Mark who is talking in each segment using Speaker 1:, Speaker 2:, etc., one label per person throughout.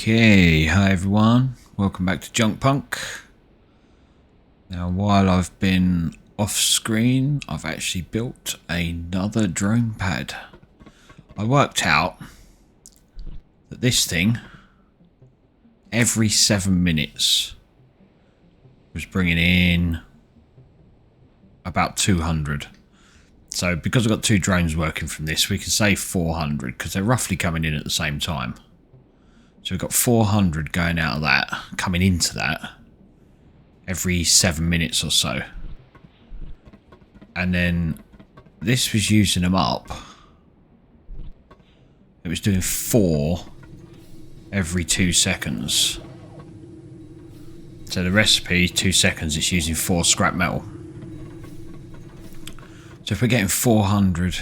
Speaker 1: Okay, hi everyone, welcome back to Junkpunk. Now while I've been off screen, I've actually built another drone pad. I worked out that this thing, every 7 minutes, was bringing in about 200. So because I've got two drones working from this, we can say 400 because they're roughly coming in at the same time. So we've got 400 going out of that, coming into that, every 7 minutes or so. And then this was using them up. It was doing 4 every 2 seconds. So the recipe, 2 seconds, it's using 4 scrap metal. So if we're getting 400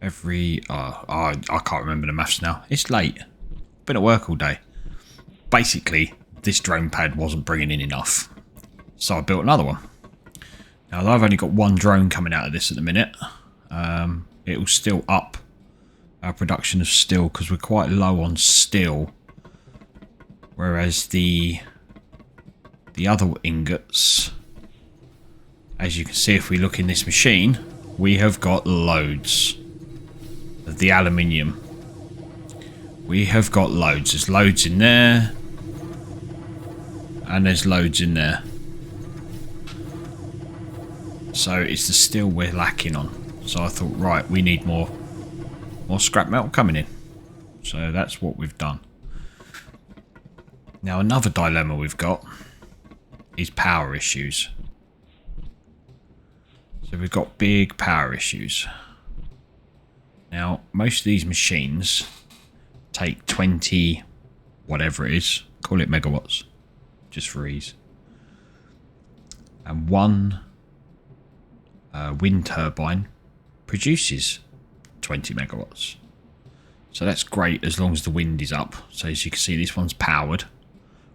Speaker 1: every... I can't remember the maths now. It's late. Been at work all day. Basically, this drone pad wasn't bringing in enough. So I built another one. Now, I've only got one drone coming out of this at the minute. It will still up our production of steel because we're quite low on steel. Whereas the other ingots, as you can see if we look in this machine, we have got loads of the aluminium. We have got loads. There's loads in there. And there's loads in there. So it's the steel we're lacking on. So I thought, right, we need more scrap metal coming in. So that's what we've done. Now another dilemma we've got is power issues. So we've got big power issues. Now most of these machines take 20, whatever it is, call it megawatts, just for ease. And one wind turbine produces 20 megawatts. So that's great as long as the wind is up. So as you can see, this one's powered.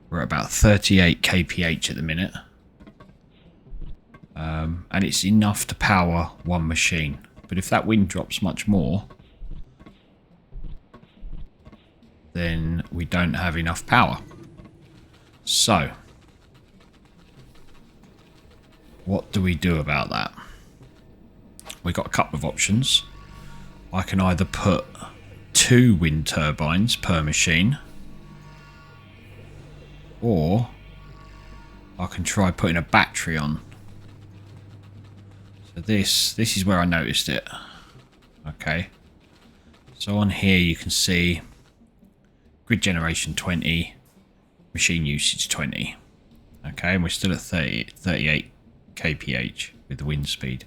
Speaker 1: We're at about 38 kph at the minute. And it's enough to power one machine. But if that wind drops much more, then we don't have enough power. So, what do we do about that? We've got a couple of options. I can either put 2 wind turbines per machine, or I can try putting a battery on. So this is where I noticed it. Okay. So on here you can see grid generation 20, machine usage 20. Okay, and we're still at 38 kph with the wind speed.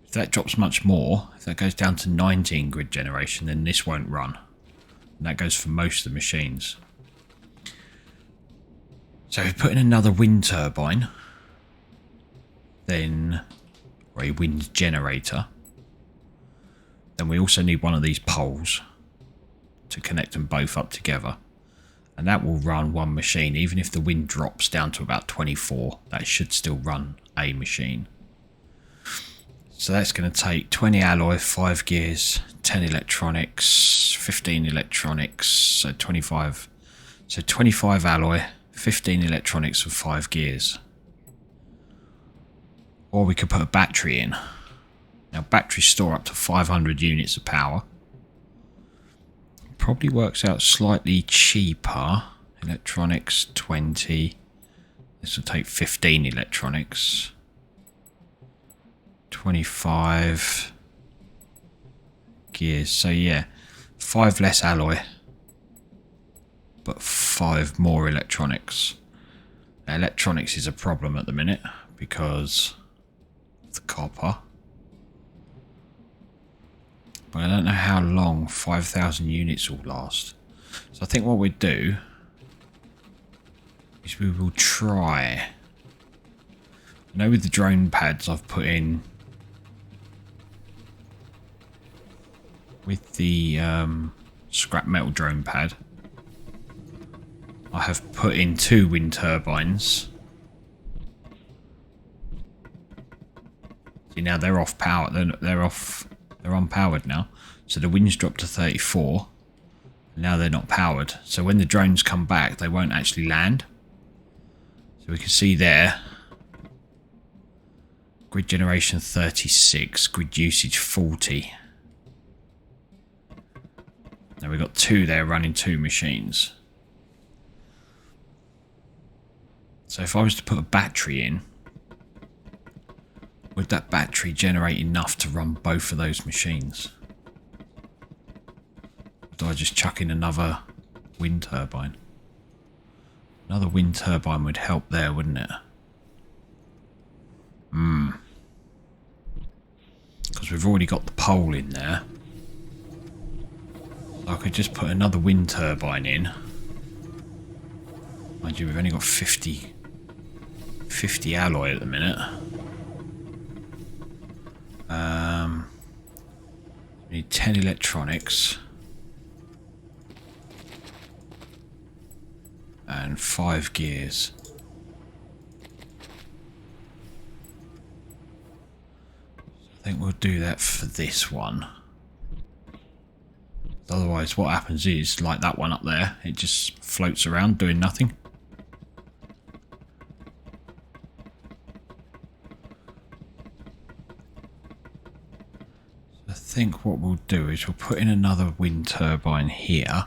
Speaker 1: If that drops much more, if that goes down to 19 grid generation, then this won't run. And that goes for most of the machines. So if we put in another wind turbine, then, or a wind generator, then we also need one of these poles to connect them both up together. And that will run one machine. Even if the wind drops down to about 24, that should still run a machine. So that's going to take 20 alloy, 5 gears, 10 electronics, 15 electronics, so 25. So 25 alloy, 15 electronics and 5 gears. Or we could put a battery in. Now batteries store up to 500 units of power. Probably works out slightly cheaper. Electronics 20. This will take 15 electronics. 25 gears. So yeah, 5 less alloy, but 5 more electronics. Now, electronics is a problem at the minute because of the copper. But I don't know how long 5,000 units will last. So I think what we'd do is we will try. I know with the drone pads I've put in, with the scrap metal drone pad, I have put in 2 wind turbines. See, now they're off power. They're unpowered now. So the wind's dropped to 34. Now they're not powered. So when the drones come back, they won't actually land. So we can see there. Grid generation 36. Grid usage 40. Now we've got 2 there running 2 machines. So if I was to put a battery in, would that battery generate enough to run both of those machines? Or do I just chuck in another wind turbine? Another wind turbine would help there, wouldn't it? Because we've already got the pole in there. So I could just put another wind turbine in. Mind you, we've only got 50 alloy at the minute. We need 10 electronics. And 5 gears. I think we'll do that for this one. Otherwise what happens is, like that one up there, it just floats around doing nothing. I think what we'll do is we'll put in another wind turbine here.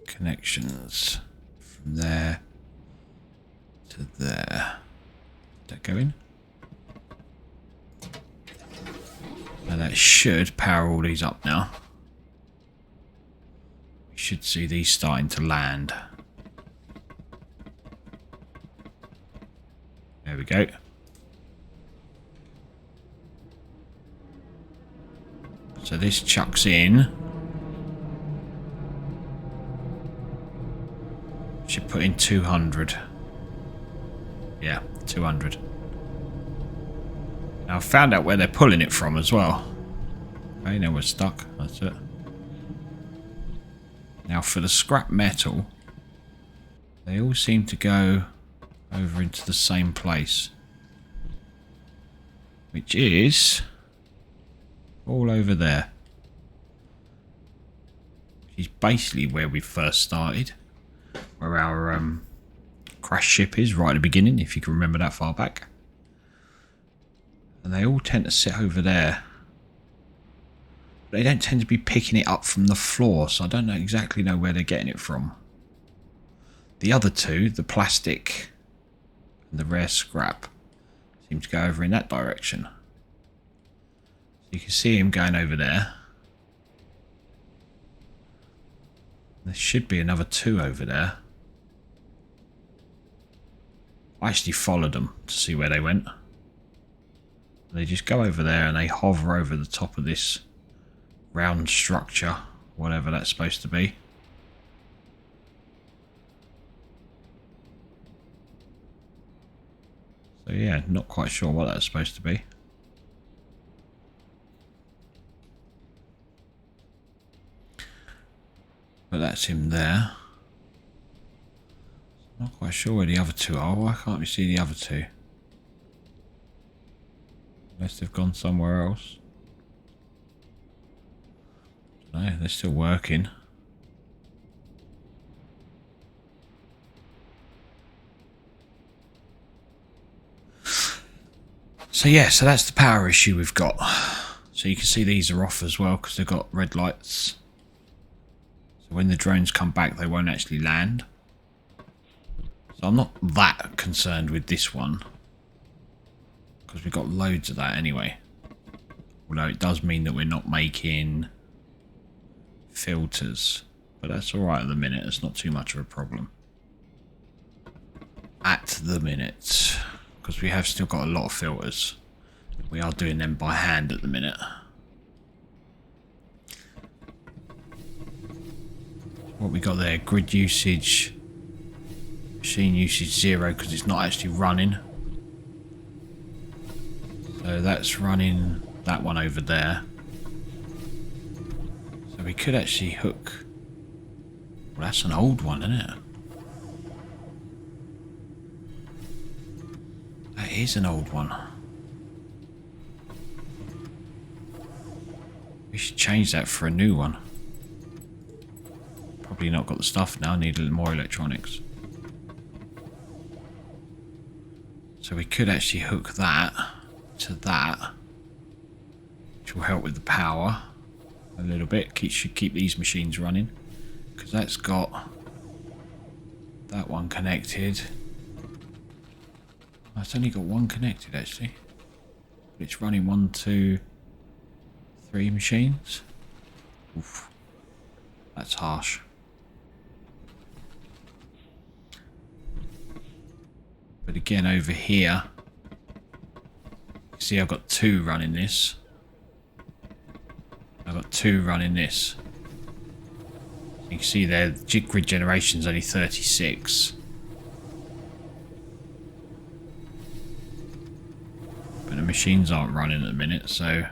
Speaker 1: Connections from there to there. Did that go in? And that should power all these up now. We should see these starting to land. There we go. So this chucks in. Should put in 200. Yeah, 200. Now I've found out where they're pulling it from as well. Okay, now we're stuck. That's it. Now for the scrap metal, they all seem to go over into the same place. Which is all over there. Which is basically where we first started. Where our crash ship is, right at the beginning, if you can remember that far back. And they all tend to sit over there. But they don't tend to be picking it up from the floor, so I don't exactly know where they're getting it from. The other two, the plastic and the rare scrap, seem to go over in that direction. So you can see him going over there. There should be another 2 over there. I actually followed them to see where they went. They just go over there and they hover over the top of this round structure, whatever that's supposed to be. So yeah, not quite sure what that's supposed to be. But that's him there. Not quite sure where the other 2 are. Why can't we see the other 2? Unless they've gone somewhere else. No, they're still working. So yeah, so that's the power issue we've got. So you can see these are off as well because they've got red lights. So when the drones come back, they won't actually land. So I'm not that concerned with this one. Because we've got loads of that anyway. Although it does mean that we're not making filters. But that's alright at the minute. It's not too much of a problem. At the minute. Because we have still got a lot of filters. We are doing them by hand at the minute. What we got there? Grid usage. Machine usage 0 because it's not actually running. So that's running that one over there. So we could actually hook... Well, that's an old one, isn't it? That is an old one. We should change that for a new one. Probably not got the stuff now. Need a little more electronics. So we could actually hook that to that, which will help with the power a little bit. Should keep these machines running, because that's got that one connected. Oh, it's only got one connected actually. It's running 1, 2, 3 machines. Oof. That's harsh. But again, over here, you see I've got 2 running this. I've got 2 running this. You can see there, the grid generation is only 36. But the machines aren't running at the minute, so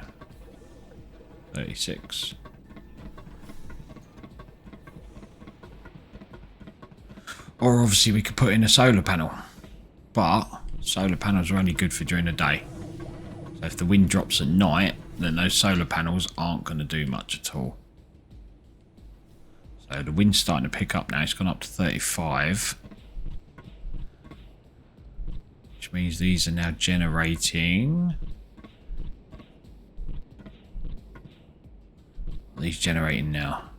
Speaker 1: 36. Or obviously we could put in a solar panel. But solar panels are only good for during the day. So if the wind drops at night, then those solar panels aren't going to do much at all. So the wind's starting to pick up now. It's gone up to 35. Which means these are now generating... What are these generating now?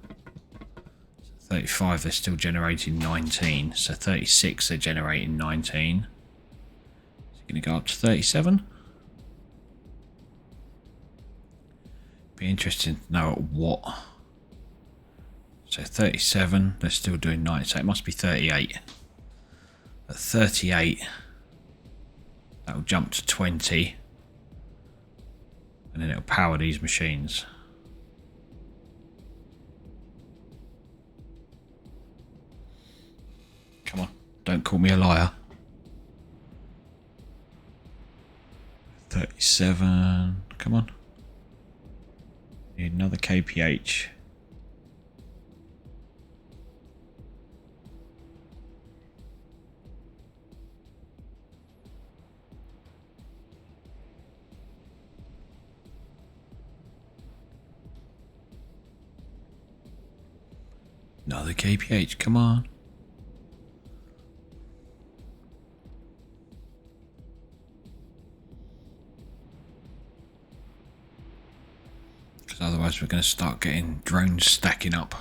Speaker 1: So 35, they're still generating 19. So 36, they're generating 19. Going to go up to 37. Be interesting to know at what. So 37, they're still doing 9, so it must be 38. At 38, that will jump to 20, and then it'll power these machines. Come on, don't call me a liar. 37, come on. Need another kph. Another kph, come on. Otherwise we're going to start getting drones stacking up.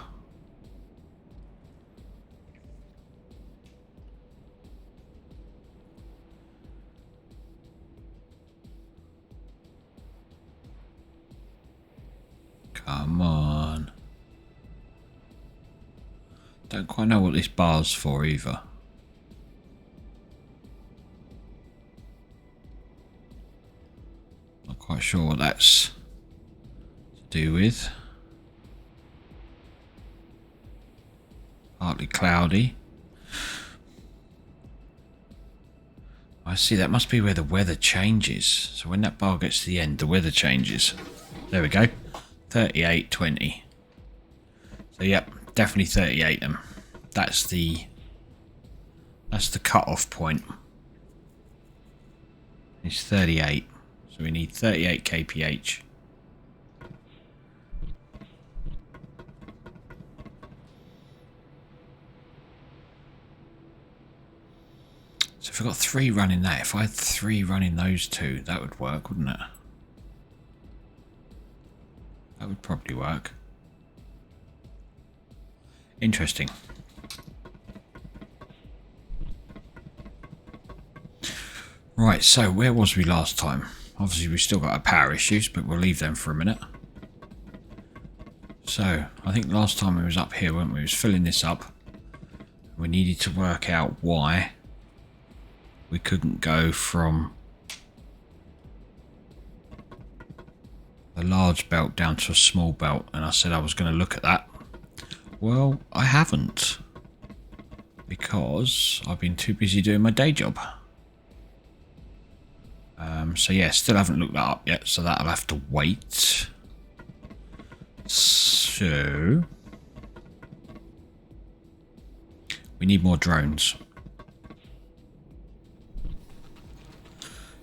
Speaker 1: Come on. Don't quite know what this bar's for either. Not quite sure what that's do with. Partly cloudy. I see, that must be where the weather changes. So when that bar gets to the end, the weather changes. There we go. 38, 20. So yep, definitely 38 then. That's the cut-off point. It's 38. So we need 38 kph. So if I've got 3 running that, if I had 3 running those 2, that would work, wouldn't it? That would probably work. Interesting. Right, so where was we last time? Obviously we've still got our power issues, but we'll leave them for a minute. So, I think last time we was up here, weren't we? We was filling this up. We needed to work out why we couldn't go from a large belt down to a small belt, and I said I was going to look at that. Well, I haven't, because I've been too busy doing my day job. So yeah, still haven't looked that up yet, so that'll have to wait. So we need more drones.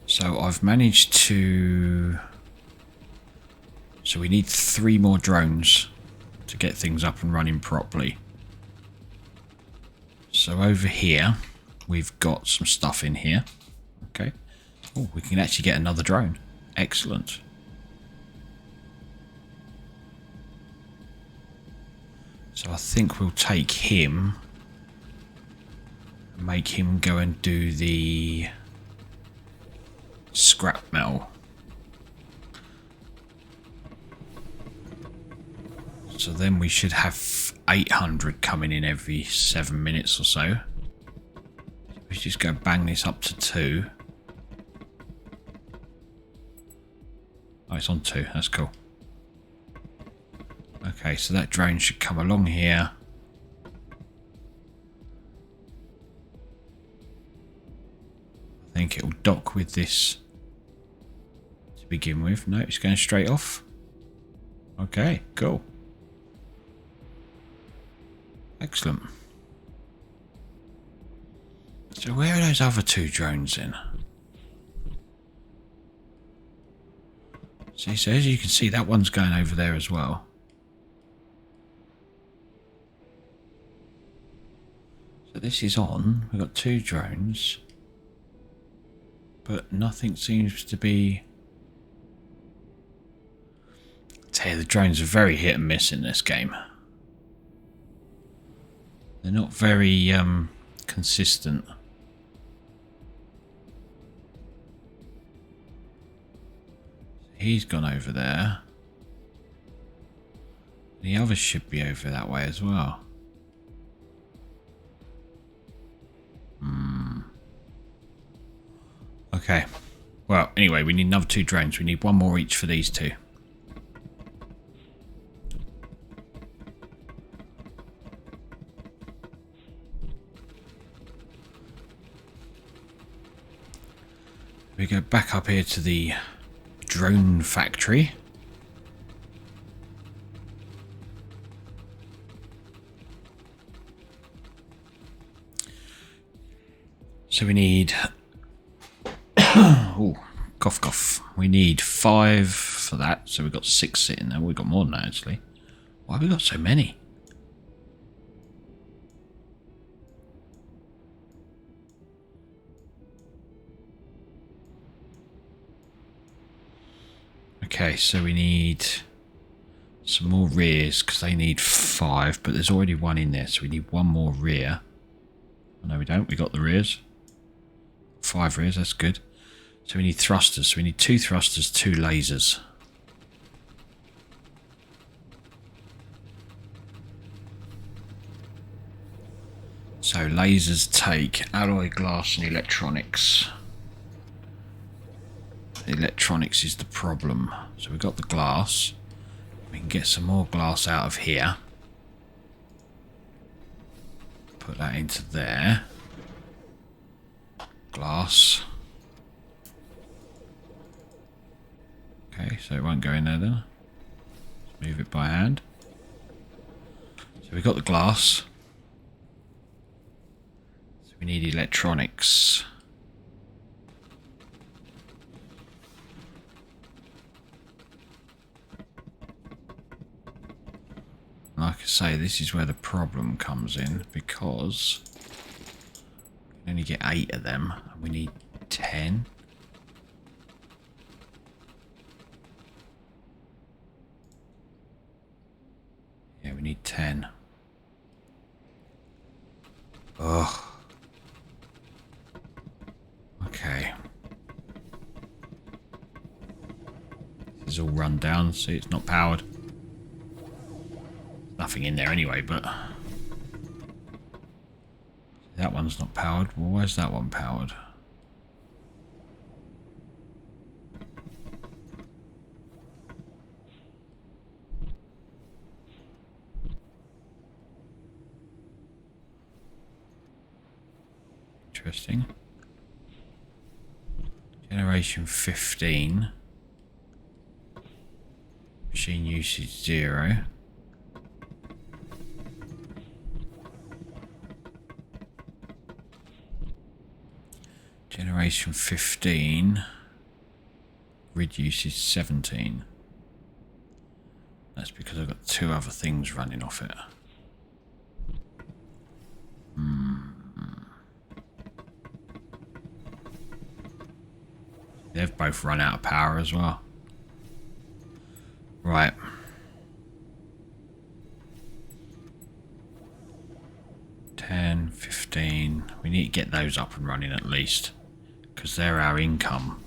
Speaker 1: So I've managed to So we need 3 more drones to get things up and running properly. So over here, we've got some stuff in here. Okay. Oh, we can actually get another drone. Excellent. So I think we'll take him, make him go and do the scrap metal. So then we should have 800 coming in every 7 minutes or so. We just go bang this up to 2. Oh, it's on 2. That's cool. Okay, so that drone should come along here. I think it'll dock with this to begin with. No, it's going straight off. Okay, cool. Excellent. So where are those other 2 drones in? See, so as you can see, that one's going over there as well. So this is on. We've got 2 drones. But nothing seems to be... I tell you, the drones are very hit and miss in this game. They're not very consistent. He's gone over there. The others should be over that way as well. Okay. Well, anyway, we need another 2 drones. We need 1 more each for these 2. We go back up here to the drone factory. So we need... oh, cough cough. We need 5 for that. So we've got 6 sitting there. We've got more than that actually. Why have we got so many? Okay, so we need some more rears because they need 5, but there's already 1 in there, so we need 1 more rear. Oh, no, we don't. We got the rears. 5 rears, that's good. So we need thrusters. So we need 2 thrusters, 2 lasers. So lasers take alloy glass and electronics. The electronics is the problem. So we've got the glass. We can get some more glass out of here. Put that into there. Glass. Okay, so it won't go in there then. Let's move it by hand. So we've got the glass. So we need electronics. Like I say, this is where the problem comes in because we can only get 8 of them and we need 10. Yeah, we need 10. Ugh. Okay. This is all run down, see it's not powered. Nothing in there anyway, but that one's not powered. Well, where's that one powered? Interesting. Generation 15. Machine usage 0. Generation 15. Grid usage 17. That's because I've got two other things running off it. They've both run out of power as well. Right. $10, $15. We need to get those up and running at least, because they're our income.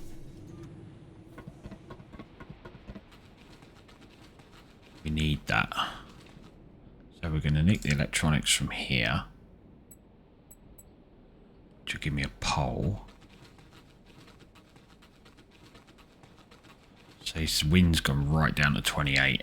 Speaker 1: We need that. So we're going to nick the electronics from here, which will give me a pole. So his wind's gone right down to 28.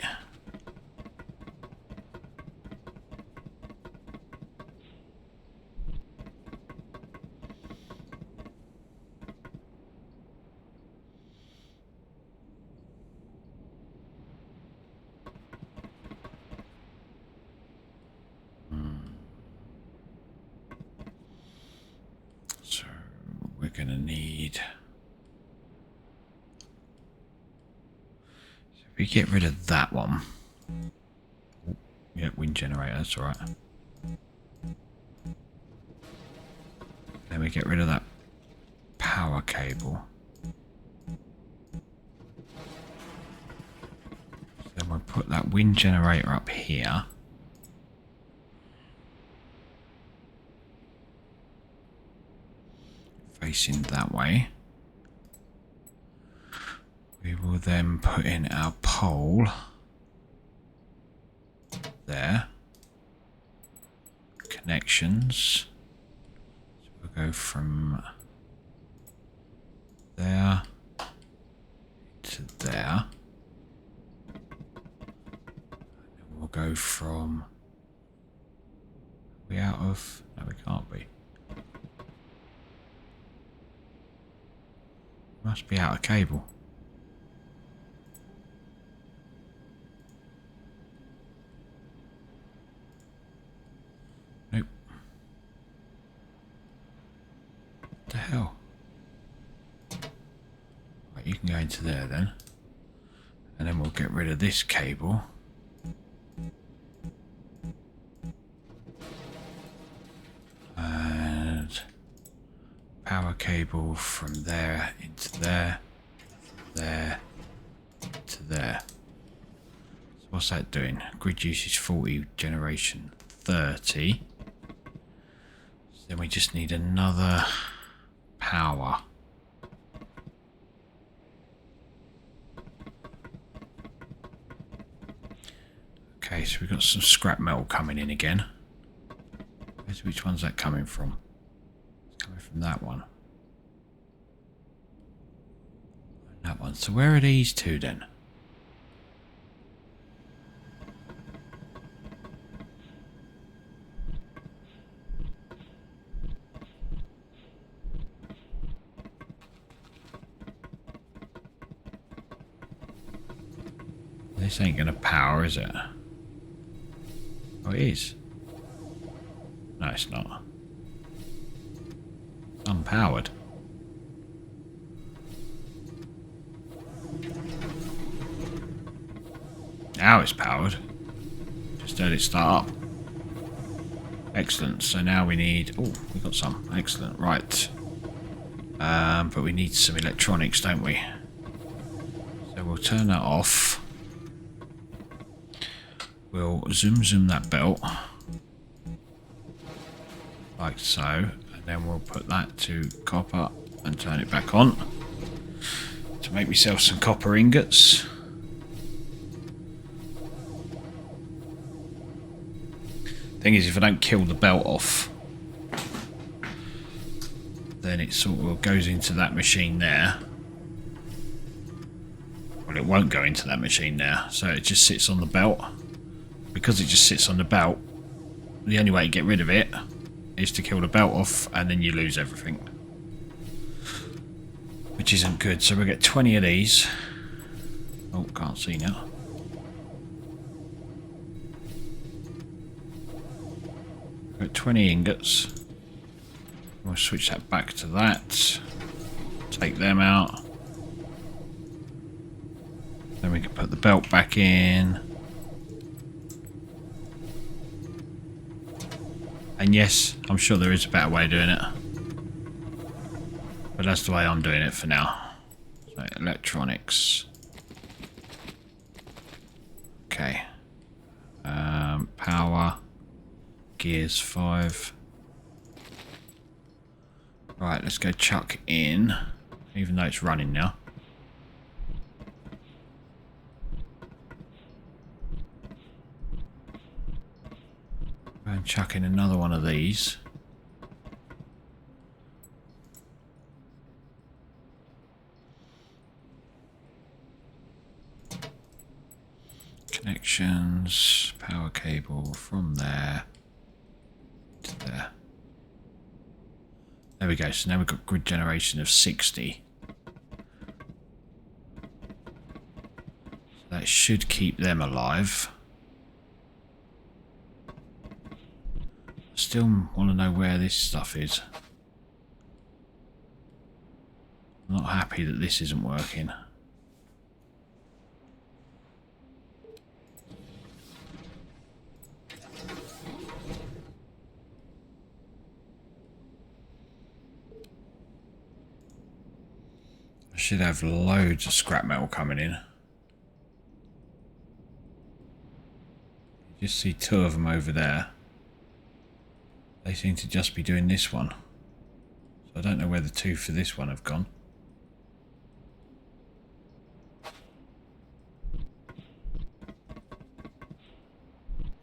Speaker 1: So we're going to need... If we get rid of that one... Oh, yeah, wind generator, that's alright. Then we get rid of that power cable. Then we'll put that wind generator up here. Facing that way. We will then put in our pole there. Connections. So we'll go from there to there. And we'll go from... Are we out of... No, we can't be. Must be out of cable. Nope. What the hell? Right, you can go into there then. And then we'll get rid of this cable. And power cable from there into there, there to there. So what's that doing? Grid usage 40, generation 30. So then we just need another power. Okay, so we've got some scrap metal coming in again. Which one's that coming from? It's coming from that one. And that one. So where are these two then? This ain't gonna power, is it? Oh, it is. No, it's not. It's unpowered. Now it's powered. Just heard it start up. Excellent. So now we need... Oh, we got some. Excellent. Right. But we need some electronics, don't we? So we'll turn that off. We'll zoom that belt. Like so, and then we'll put that to copper and turn it back on to make myself some copper ingots. Thing is, if I don't kill the belt off, then it sort of goes into that machine there. Well, it won't go into that machine there, so it just sits on the belt. Because it just sits on the belt, the only way to get rid of it is to kill the belt off, and then you lose everything, which isn't good. So we'll get 20 of these. Oh, can't see now. We've got 20 ingots. We'll switch that back to that. Take them out. Then we can put the belt back in. And yes, I'm sure there is a better way of doing it. But that's the way I'm doing it for now. So, electronics. Okay. Power. Gears 5. Right, let's go chuck in. Even though it's running now. Go and chuck in another one of these. Connections, power cable from there to there. There we go. So now we've got grid generation of 60. So that should keep them alive. Still want to know where this stuff is. I'm not happy that this isn't working. I should have loads of scrap metal coming in. You just see 2 of them over there. They seem to just be doing this one. So I don't know where the 2 for this one have gone.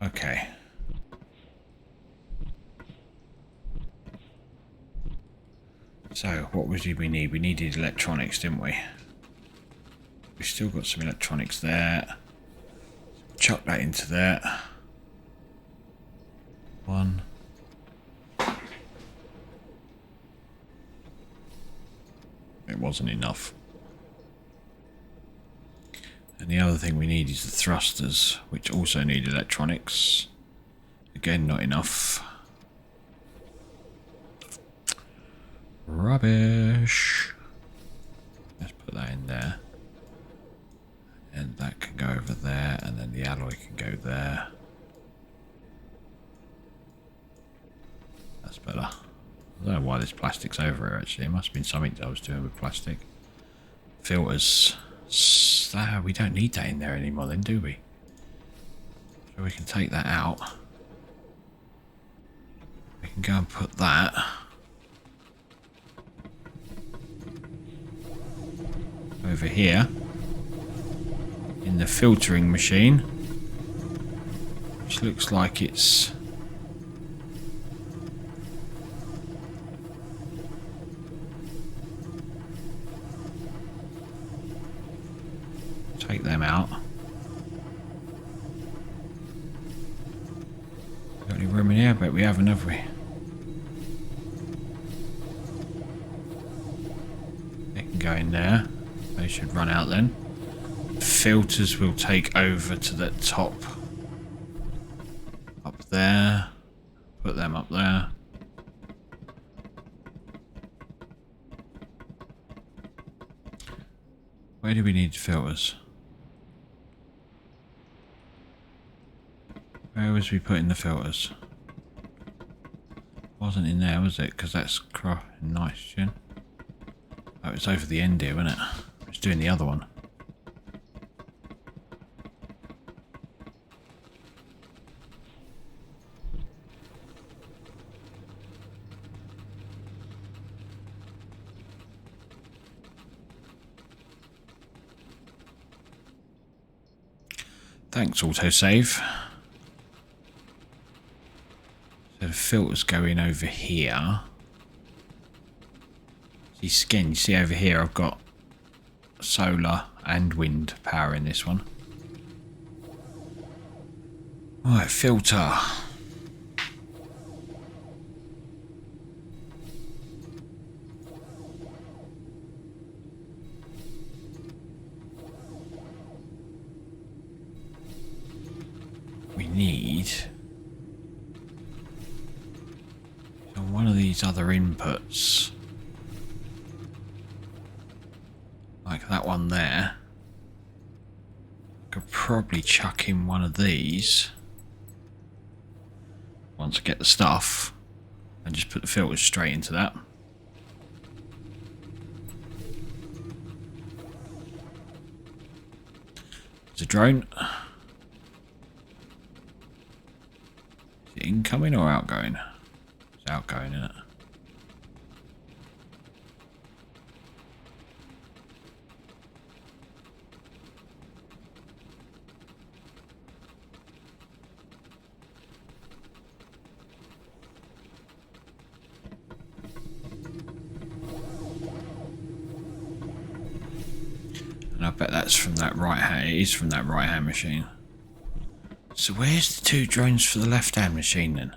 Speaker 1: Okay. So, what did we need? We needed electronics, didn't we? We've still got some electronics there. Chuck that into there. 1. It wasn't enough. And the other thing we need is the thrusters, which also need electronics. Again, not enough. Rubbish. Let's put that in there. And that can go over there, and then the alloy can go there. That's better. I don't know why this plastic's over here actually. It must have been something that I was doing with plastic. Filters. We don't need that in there anymore then, do we? So we can take that out. We can go and put that over here in the filtering machine, which looks like it's take them out. Got any room in here? But we haven't, have we? They can go in there. They should run out then. Filters will take over to the top. Up there. Put them up there. Where do we need filters? Where was we putting the filters? Wasn't in there, was it? Because that's nitrogen. Oh, it's over the end here, wasn't it? It's doing the other one. Thanks, autosave. So the filters go in over here. You see over here I've got solar and wind power in this one. Right, filter. We need one of these other inputs. Like that one there. Could probably chuck in one of these. once I get the stuff, and just put the filters straight into that. There's a drone. Is it incoming or outgoing? It's outgoing, isn't it? And I bet that's from that right hand. It is from that right hand machine. So where's the 2 drones for the left hand machine then?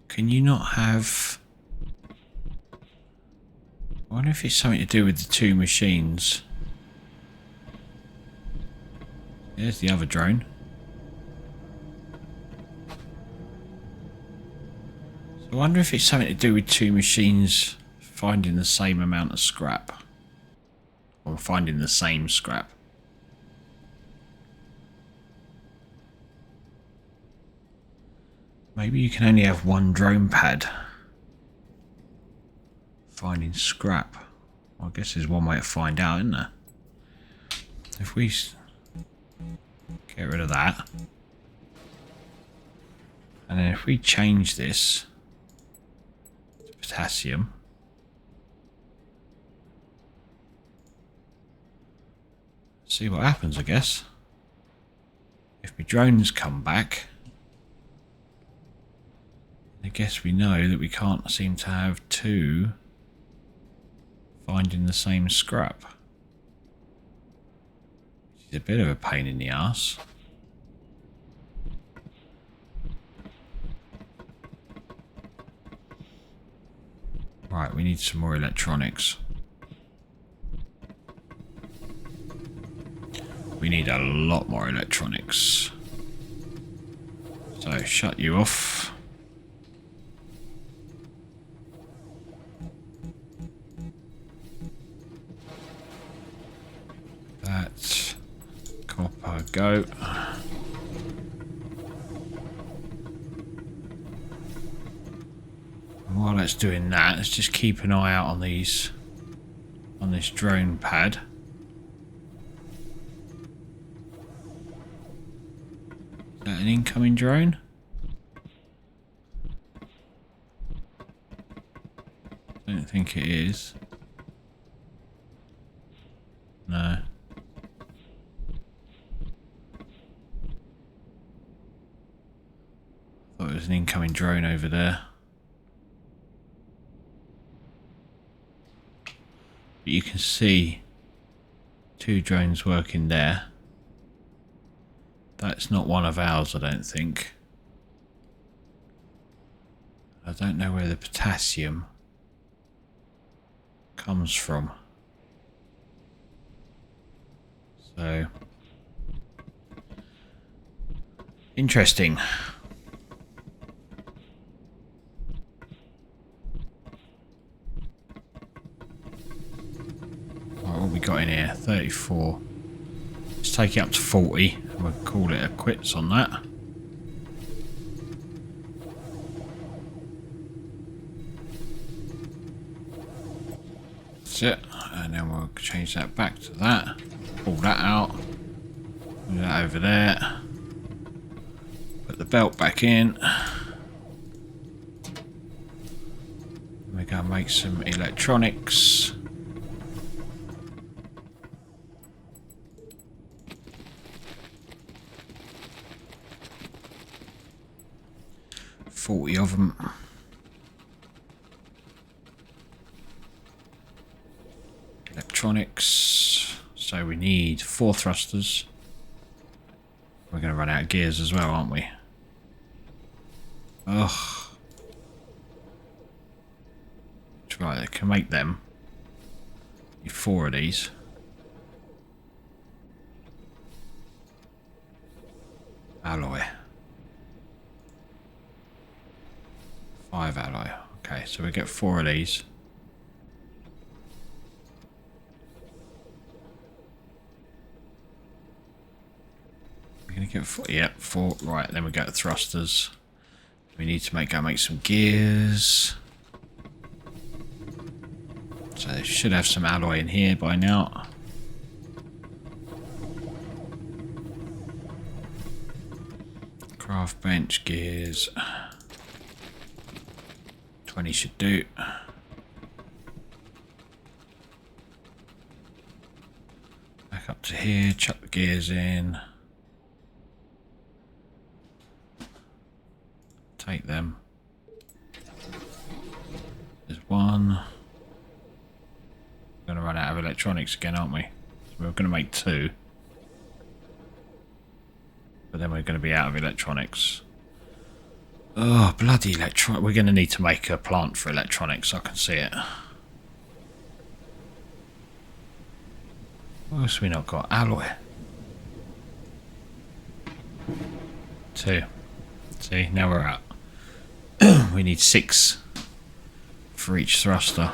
Speaker 1: Can you not have... I wonder if it's something to do with the 2 machines. There's the other drone. So I wonder if it's something to do with 2 machines finding the same amount of scrap. Or finding the same scrap. Maybe you can only have 1 drone pad finding scrap. Well, I guess there's one way to find out, isn't there? If we get rid of that, and then if we change this to potassium, see what happens, I guess. If my drones come back, I guess we know that we can't seem to have 2 finding the same scrap. Which is a bit of a pain in the arse. Right, we need some more electronics. We need a lot more electronics. So shut you off. That copper go. And while it's doing that, let's just keep an eye out on these, on this drone pad. Is that an incoming drone? I don't think it is. No. Thought it was an incoming drone over there. But you can see 2 drones working there. That's not one of ours, I don't think. I don't know where the potassium comes from. So, interesting. What have we got in here? 34. Let's take it up to 40 and we'll call it a quits on that. That's it. And then we'll change that back to that. Pull that out. Put that over there. Put the belt back in. We're going to make some electronics. Of them. Electronics. So we need 4 thrusters. We're going to run out of gears as well, aren't we? Ugh. Right, I can make them. Need 4 of these. Alloy. 5 alloy. Okay, so we get 4 of these. We're going to Make it 4. Yep, 4. Right, then we go to thrusters. We need to make some gears. So they should have some alloy in here by now. Craft bench gears. 20 should do. Back up to here, chuck the gears in. Take them. There's one. We're going to run out of electronics again, aren't we? So we're going to make 2. But then we're going to be out of electronics. Oh, bloody electronic. We're going to need to make a plant for electronics. I can see it. What else have we not got? Alloy. 2. See, now we're out. We need 6 for each thruster.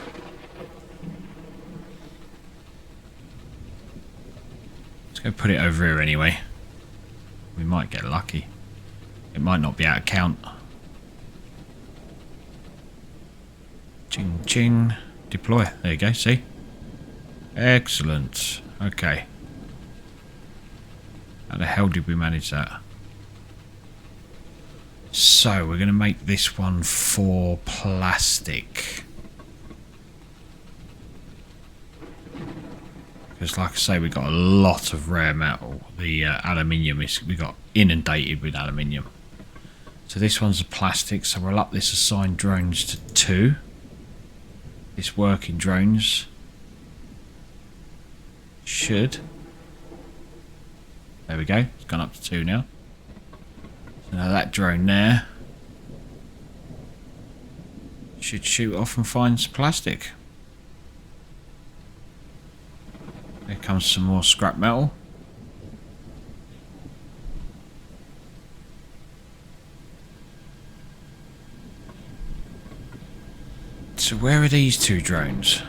Speaker 1: Let's go put it over here anyway. We might get lucky. It might not be out of count. Ching ching. Deploy. There you go, see? Excellent. Okay. How the hell did we manage that? So, we're going to make this one for plastic. Because like I say, we got a lot of rare metal. The aluminium, we got inundated with aluminium. So this one's a plastic, so we'll up this assigned drones to 2. This working drones should. There we go, it's gone up to 2 now. So now that drone there should shoot off and find some plastic. Here comes some more scrap metal. So where are these 2 drones?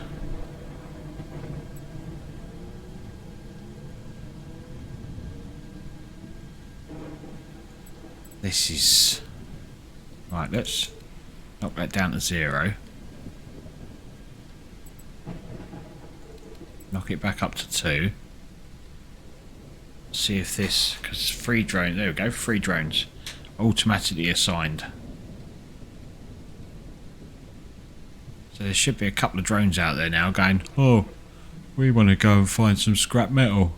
Speaker 1: This is... Right, let's knock that down to 0. Knock it back up to 2. See if this... Because 3 drones... There we go, 3 drones. Automatically assigned. So there should be a couple of drones out there now going, oh, we want to go and find some scrap metal.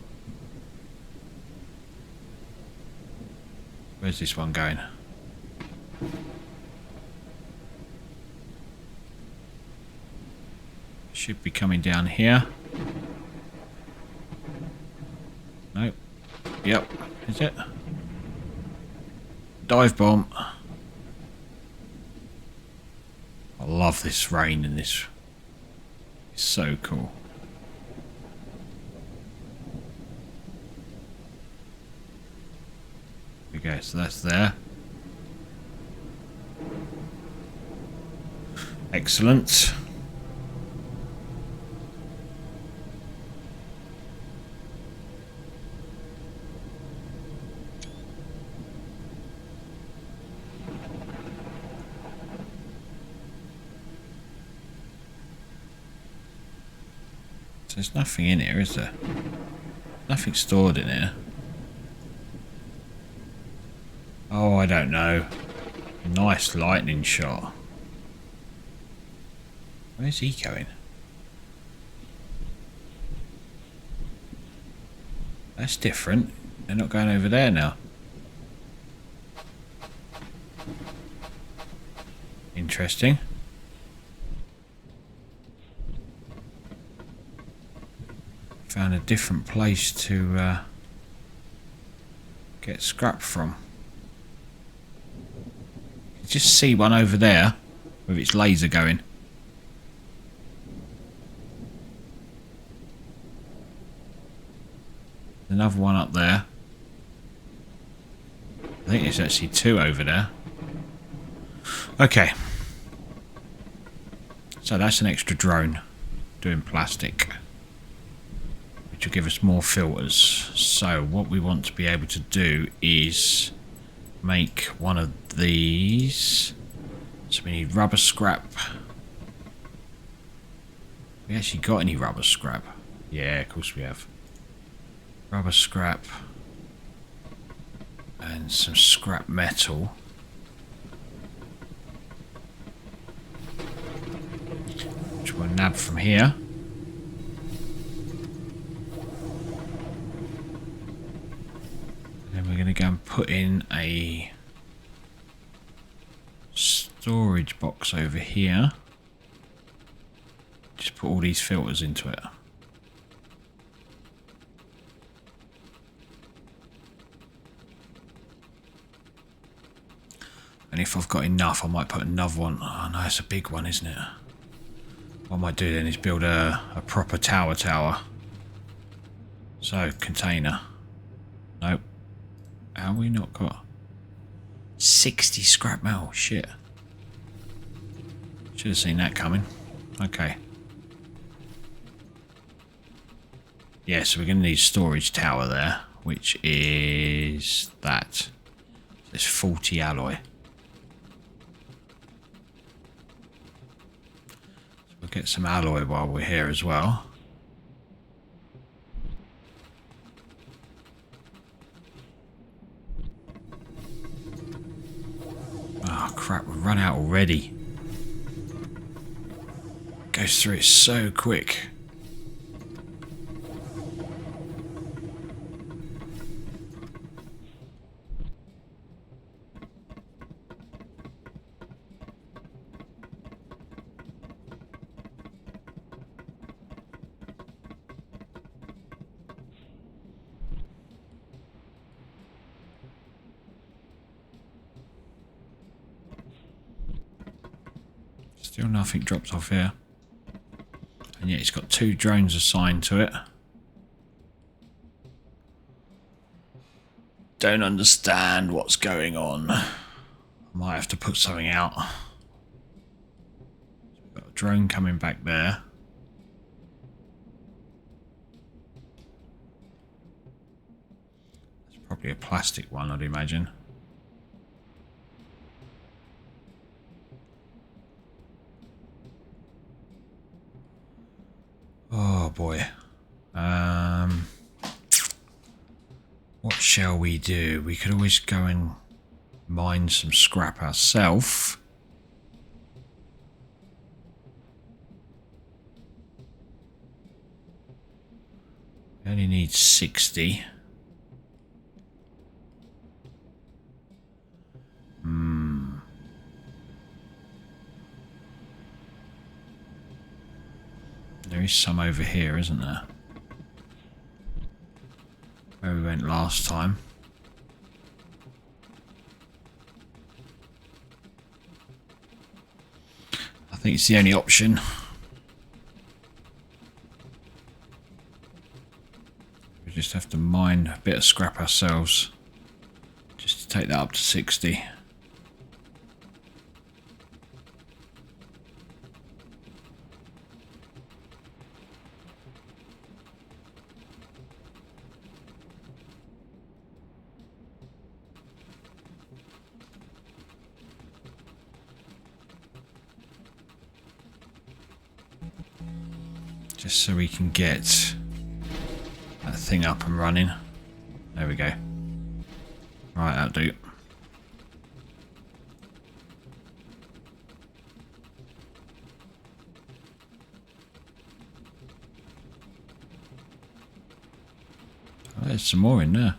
Speaker 1: Where's this one going? Should be coming down here. Nope. Yep. Is it? Dive bomb. I love this rain in this. It's so cool. Okay, so that's there. Excellent. There's nothing in here, is there? Nothing stored in here. Oh, I don't know. Nice lightning shot. Where's he going? That's different. They're not going over there now. Interesting. Found a different place to get scrap from. You just see one over there with its laser going. Another one up there. I think there's actually 2 over there. Okay. So that's an extra drone doing plastic. which will give us more filters. So what we want to be able to do is make one of these. So we need rubber scrap. We actually got any rubber scrap? Yeah, of course we have. Rubber scrap and some scrap metal. Which we'll nab from here. Then we're going to go and put in a storage box over here. Just put all these filters into it. And if I've got enough, I might put another one. Oh no, it's a big one, isn't it? What I might do then is build a proper tower. So, container. Nope. How we not got 60 scrap metal? Shit. Should have seen that coming. Okay. Yeah, so we're going to need a storage tower there, which is that. There's 40 alloy. So we'll get some alloy while we're here as well. Oh crap, we've run out already. Goes through it so quick. Still nothing drops off here. And yet it's got 2 drones assigned to it. Don't understand what's going on. I might have to put something out. So we've got a drone coming back there. It's probably a plastic one, I'd imagine. Oh boy. What shall we do? We could always go and mine some scrap ourselves. We only need 60. There is some over here, isn't there? Where we went last time. I think it's the only option. We just have to mine a bit of scrap ourselves. Just to take that up to 60. Just so we can get that thing up and running. There we go. Right, that'll do. Oh, there's some more in there.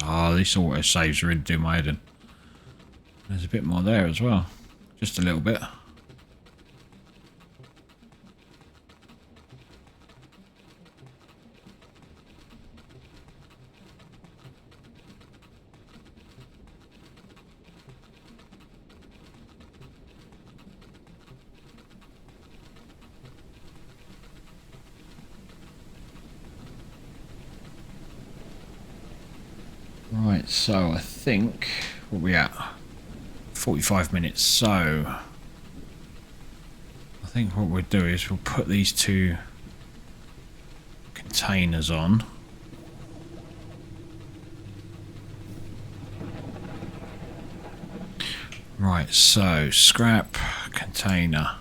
Speaker 1: Oh, this auto saves really do my head in. There's a bit more there as well. Just a little bit. Right, so I think, what are we at? 45 minutes, so I think what we'll do is we'll put these 2 containers on. Right, so scrap container.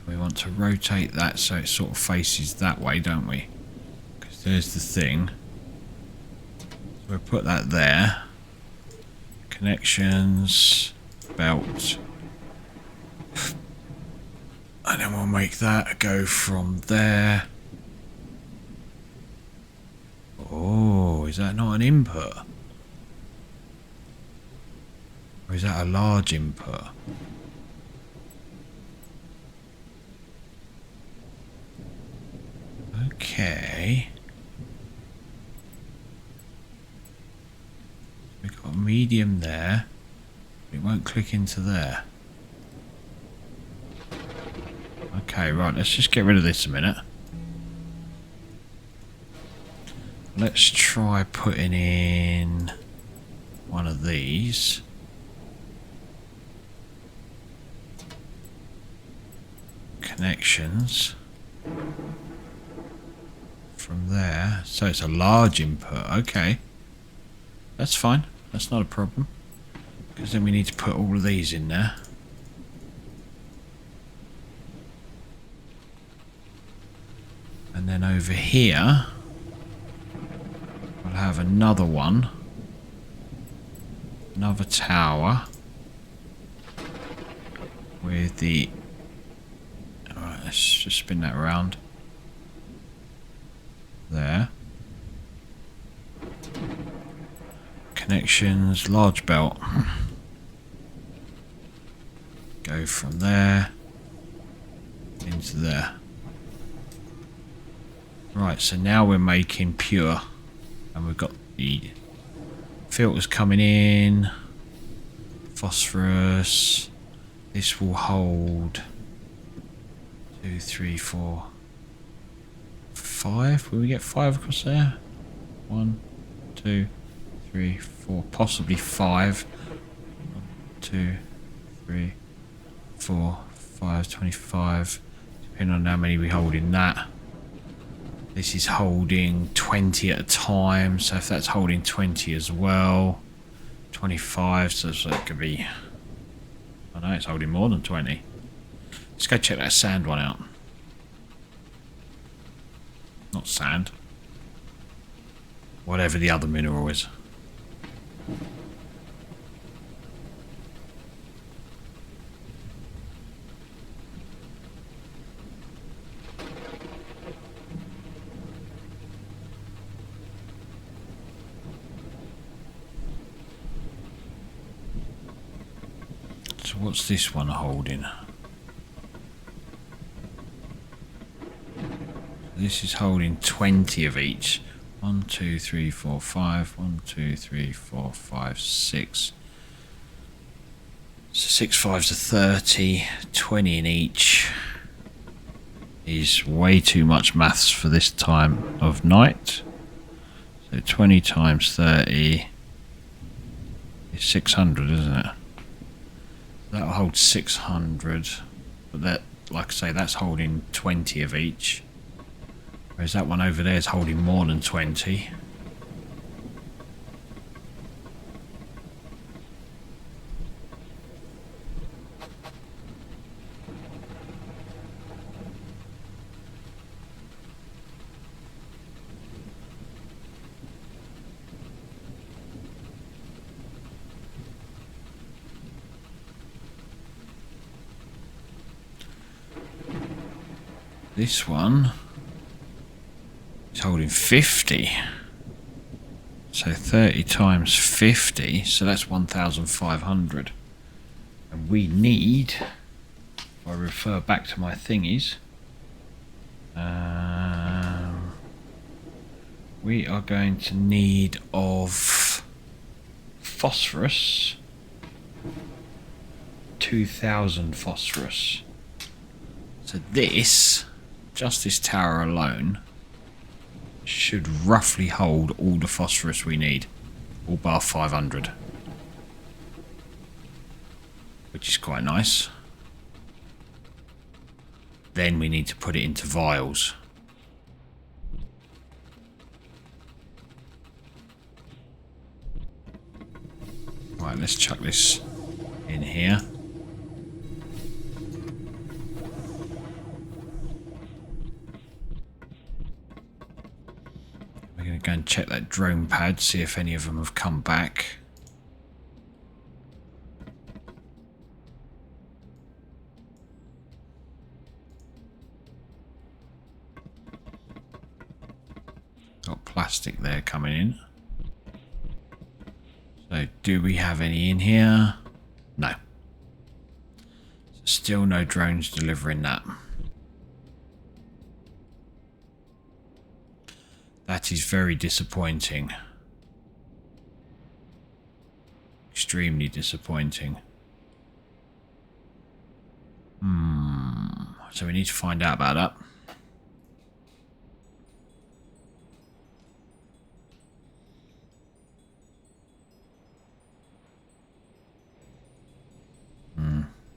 Speaker 1: We want to rotate that so it sort of faces that way, don't we? Because there's the thing. So we'll put that there. Connections, belt. And then we'll make that go from there. Oh, is that not an input? Or is that a large input? Okay. We've got a medium there. It won't click into there. Okay, right, let's just get rid of this a minute. Let's try putting in one of these. Connections. From there. So it's a large input. Okay. That's fine. That's not a problem. Because then we need to put all of these in there. And then over here, we'll have another one. Another tower. With the... Alright, let's just spin that around. There. Connections, large belt. Go from there into there. Right, so now we're making pure, and we've got the filters coming in, phosphorus. This will hold 2, 3, 4, 5. Will we get 5 across there? 1, 2, 3, 4, possibly 5. 1, 2, 3, 4, 5, 25. Depending on how many we hold in that. This is holding 20 at a time, so if that's holding 20 as well, 25, so it could be, I know it's holding more than 20. Let's go check that sand one out. Not sand. Whatever the other mineral is. So what's this one holding? This is holding 20 of each. 1, 2, 3, 4, 5. 1, 2, 3, 4, 5, 6. So 6 5s are 30. 20 in each is way too much maths for this time of night. So 20 times 30 is 600, isn't it? That'll hold 600, but that, like I say, that's holding 20 of each. Whereas that one over there is holding more than 20. This one is holding 50. So 30 times 50, so that's 1,500. And we need, if I refer back to my thingies, we are going to need of phosphorus, 2,000 phosphorus. So this, just this tower alone, should roughly hold all the phosphorus we need, all bar 500, which is quite nice. Then we need to put it into vials. Right, let's chuck this in here. We're going to go and check that drone pad, see if any of them have come back. Got plastic there coming in. So do we have any in here? No. Still no drones delivering that. That is very disappointing. Extremely disappointing. So we need to find out about that.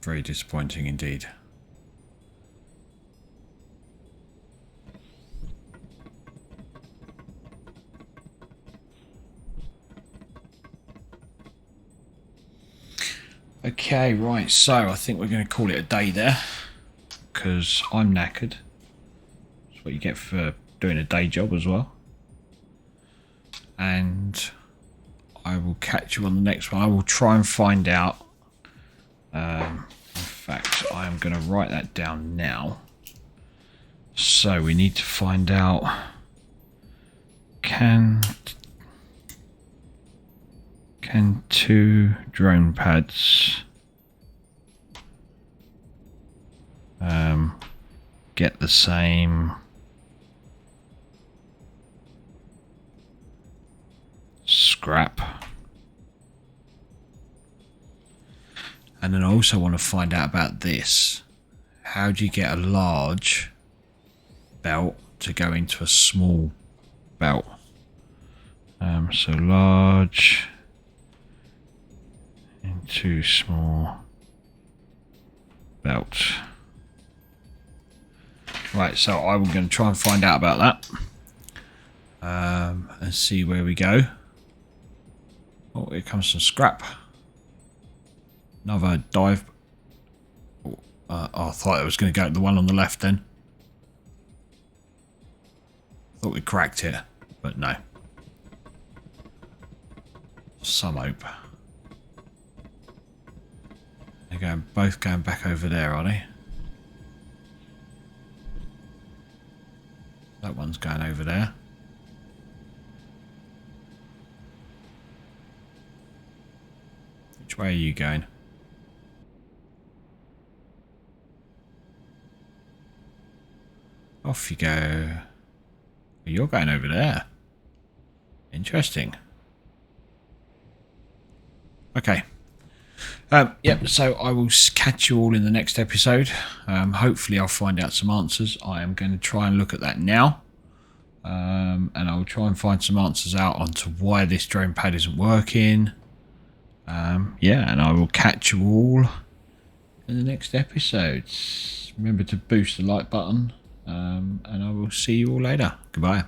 Speaker 1: Very disappointing indeed. Okay, right, so I think we're going to call it a day there, because I'm knackered. That's what you get for doing a day job as well. And I will catch you on the next one. I will try and find out. In fact, I am going to write that down now. So we need to find out, can 2 drone pads get the same scrap? And then I also want to find out about this. How do you get a large belt to go into a small belt? So large into small belt. Right, so I'm going to try and find out about that. And see where we go. Oh, here comes some scrap. Another dive. I thought it was going to go to the one on the left then. Thought we cracked it, but no. Some hope. They're both going back over there, are they? That one's going over there. Which way are you going? Off you go. You're going over there. Interesting. Okay. Yep, so I will catch you all in the next episode. Hopefully I'll find out some answers. I am going to try and look at that now. And I'll try and find some answers out onto why this drone pad isn't working. Yeah, and I will catch you all in the next episodes. Remember to boost the like button. And I will see you all later. Goodbye.